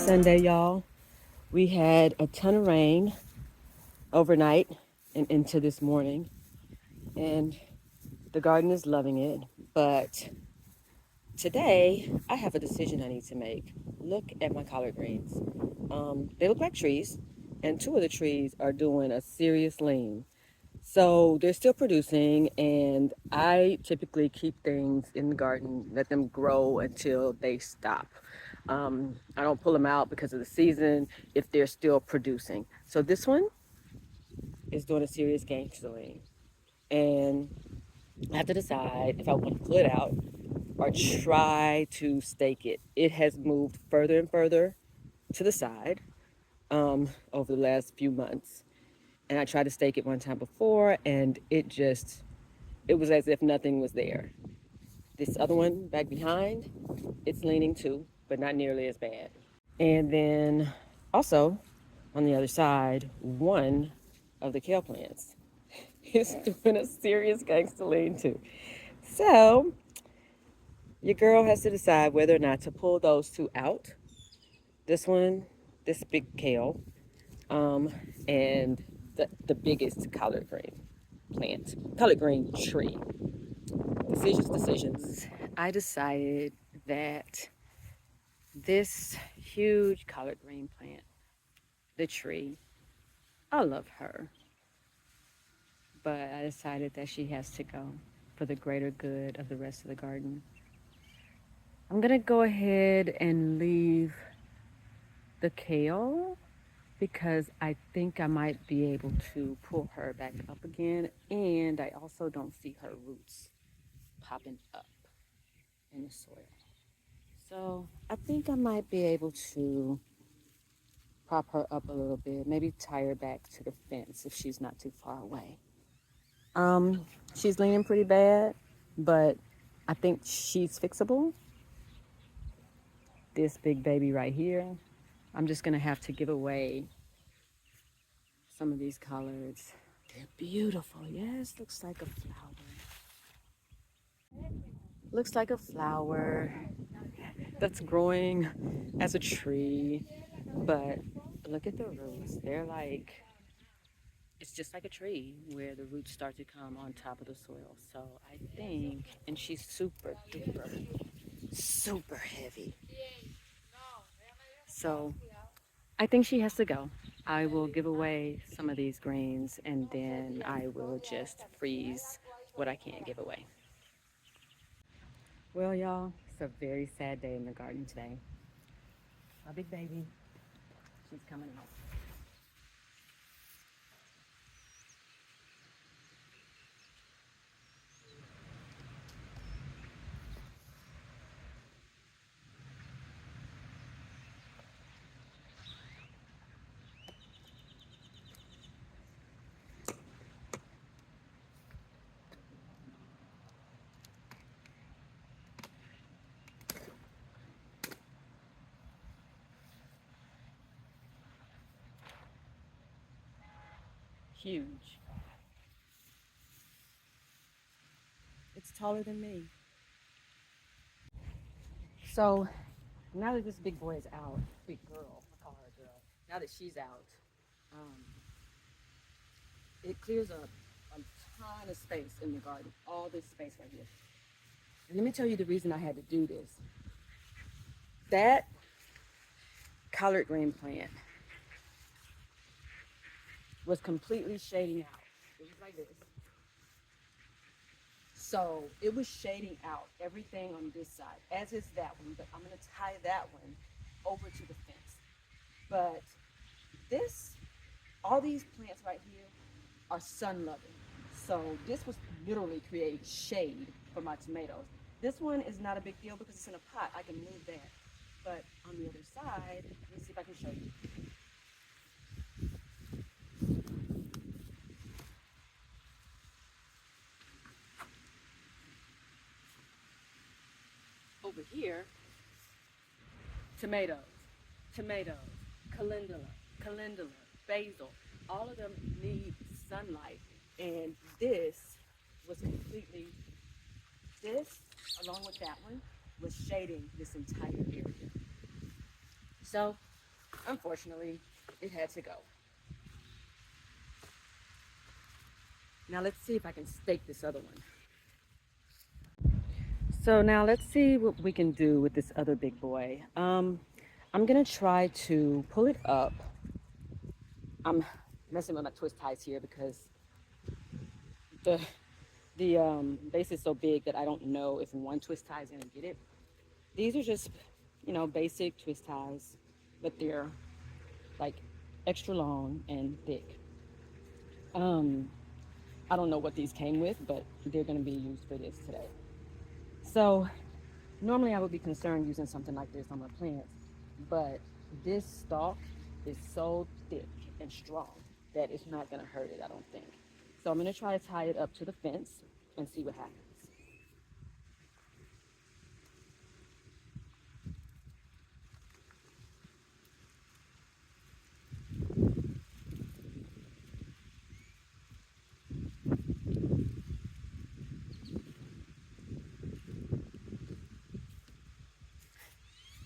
Sunday, y'all. We had a ton of rain overnight and into this morning, and the garden is loving it. But today, I have a decision I need to make. Look at my collard greens. They look like trees, and two of the trees are doing a serious lean. So they're still producing, and I typically keep things in the garden, let them grow until they stop. I don't pull them out because of the season if they're still producing. So this one is doing a serious gangster lean, and I have to decide if I want to pull it out or try to stake it. It has moved further and further to the side over the last few months, and I tried to stake it one time before, and it was as if nothing was there. This other one back behind, it's leaning too, but not nearly as bad. And then also on the other side, one of the kale plants is doing a serious gangster lean too. So your girl has to decide whether or not to pull those two out. This one, this big kale, um, and the biggest collard green plant, collard green tree. Decisions. I decided that this huge collard green plant, the tree, I love her, but I decided that she has to go for the greater good of the rest of the garden. I'm gonna go ahead and leave the kale because I think I might be able to pull her back up again, and I also don't see her roots popping up in the soil. So I think I might be able to prop her up a little bit, maybe tie her back to the fence if she's not too far away. She's leaning pretty bad, but I think she's fixable. This big baby right here, I'm just gonna have to give away some of these collards. They're beautiful. Yes, looks like a flower. Looks like a flower that's growing as a tree, but look at the roots. They're like, it's just like a tree where the roots start to come on top of the soil. So I think, and she's super duper, super heavy. So I think she has to go. I will give away some of these greens and then I will just freeze what I can't give away. Well, y'all, it's a very sad day in the garden today. My big baby, she's coming out. Huge. It's taller than me. So now that this big boy is out, big girl, I call her a girl, now that she's out, um, it clears up a ton of space in the garden, all this space right here. And let me tell you the reason I had to do this. That collard green plant was completely shading out. It was like this. So it was shading out everything on this side, as is that one, but I'm gonna tie that one over to the fence. But this, all these plants right here are sun loving. So this was literally creating shade for my tomatoes. This one is not a big deal because it's in a pot. I can move that. But on the other side, let me see if I can show you. Over here, tomatoes, tomatoes, calendula, basil, all of them need sunlight. And this was completely, this along with that one was shading this entire area. So Unfortunately, it had to go. Now let's see if I can stake this other one. So now let's see what we can do with this other big boy. I'm gonna try to pull it up. I'm messing with my twist ties here because the base is so big that I don't know if one twist tie is gonna get it. These are just, basic twist ties, but they're like extra long and thick. Um, I don't know what these came with, but they're gonna be used for this today. So normally I would be concerned using something like this on my plants, but this stalk is so thick and strong that it's not gonna hurt it, I don't think. So I'm gonna try to tie it up to the fence and see what happens.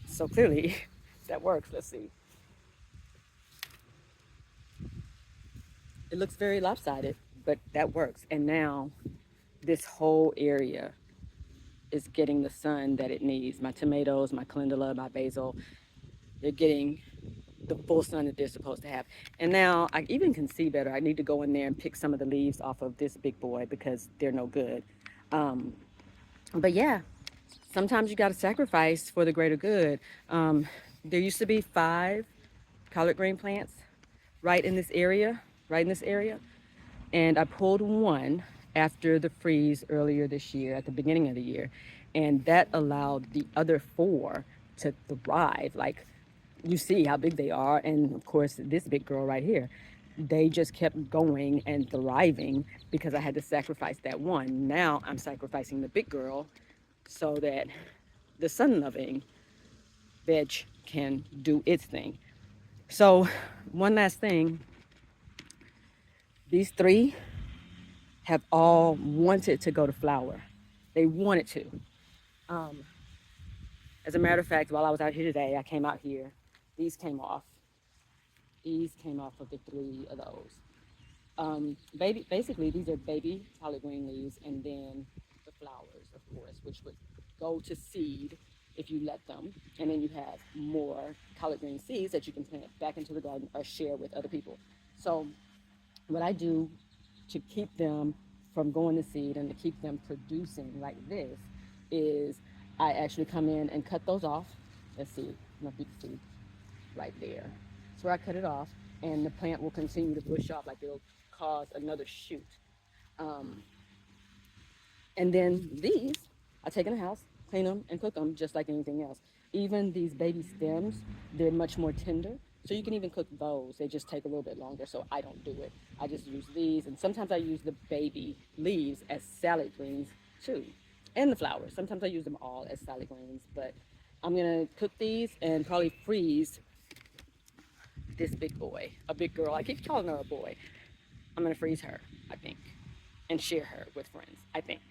So clearly that works. Let's see. It looks very lopsided, but that works. And now this whole area is getting the sun that it needs. My tomatoes, my calendula, my basil, they're getting the full sun that they're supposed to have. And now I even can see better. I need to go in there and pick some of the leaves off of this big boy because they're no good. Um, but yeah, sometimes you got to sacrifice for the greater good. There used to be 5 collard green plants right in this area, right in this area. And I pulled one after the freeze earlier this year, at the beginning of the year, and that allowed the other 4 to thrive. Like, you see how big they are, and of course this big girl right here, they just kept going and thriving because I had to sacrifice that one. Now I'm sacrificing the big girl so that the sun-loving veg can do its thing. So one last thing, these 3 have all wanted to go to flower. They wanted to. Um, as a matter of fact, while I was out here today, I came out here. These came off. These came off of the 3 of those. Basically, these are baby collard green leaves, and then the flowers, of course, which would go to seed if you let them. And then you have more collard green seeds that you can plant back into the garden or share with other people. So what I do to keep them from going to seed and to keep them producing like this is I actually come in and cut those off. Let's see, I don't know if you can see right there. So where I cut it off, and the plant will continue to bush off, like it'll cause another shoot. Um, and then these, I take in the house, clean them, and cook them just like anything else. Even these baby stems, they're much more tender. So you can even cook those. They just take a little bit longer, so I don't do it. I just use these, and sometimes I use the baby leaves as salad greens too, and the flowers. Sometimes I use them all as salad greens, but I'm gonna cook these and probably freeze this big boy, a big girl. I keep calling her a boy. I'm gonna freeze her, I think, and share her with friends, I think.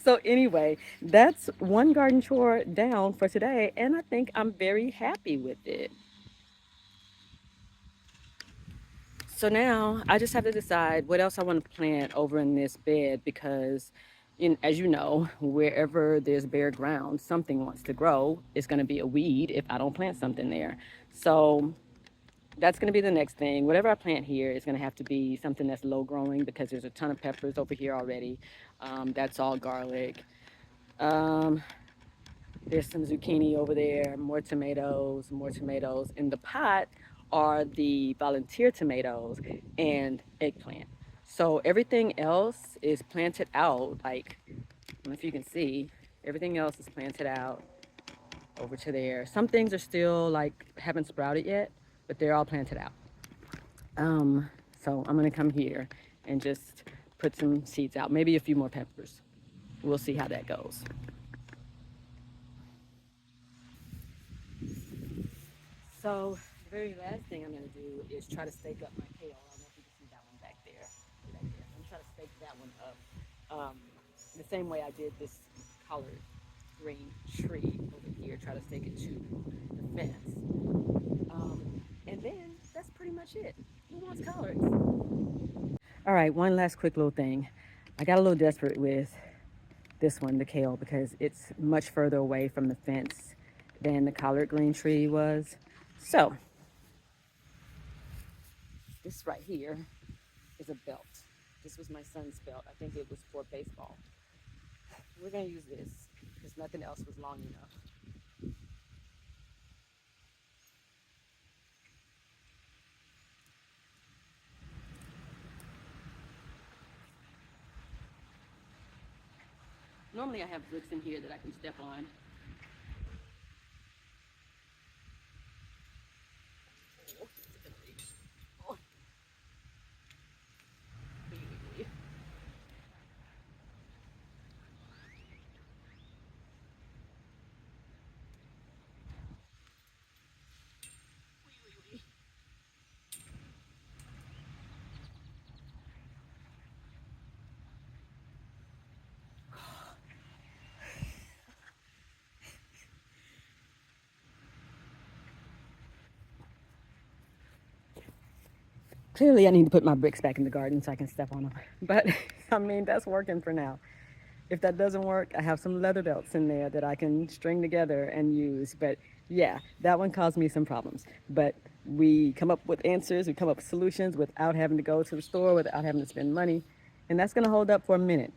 So anyway, that's one garden chore down for today, and I think I'm very happy with it. So now I just have to decide what else I want to plant over in this bed because, as you know, wherever there's bare ground, something wants to grow. It's going to be a weed if I don't plant something there. So that's going to be the next thing. Whatever I plant here is going to have to be something that's low growing because there's a ton of peppers over here already. That's all garlic. Um, there's some zucchini over there, more tomatoes, more tomatoes. In the pot are the volunteer tomatoes and eggplant. So everything else is planted out. Like, I don't know if you can see, everything else is planted out over to there. Some things are still like haven't sprouted yet, but they're all planted out. So I'm gonna come here and just put some seeds out, maybe a few more peppers. We'll see how that goes. So the very last thing I'm gonna do is try to stake up my kale. I don't know if you can see that one back there. Right there. I'm gonna try to stake that one up the same way I did this collard green tree over here. Try to stake it to the fence. then that's pretty much it. Who wants collards? All right, one last quick little thing. I got a little desperate with this one, the kale, because it's much further away from the fence than the collard green tree was. So this right here is a belt. This was my son's belt. I think it was for baseball. We're gonna use this because nothing else was long enough. Normally I have bricks in here that I can step on. Clearly I need to put my bricks back in the garden so I can step on them. But I mean, that's working for now. If that doesn't work, I have some leather belts in there that I can string together and use. But yeah, that one caused me some problems. But we come up with answers, we come up with solutions without having to go to the store, without having to spend money. And that's gonna hold up for a minute.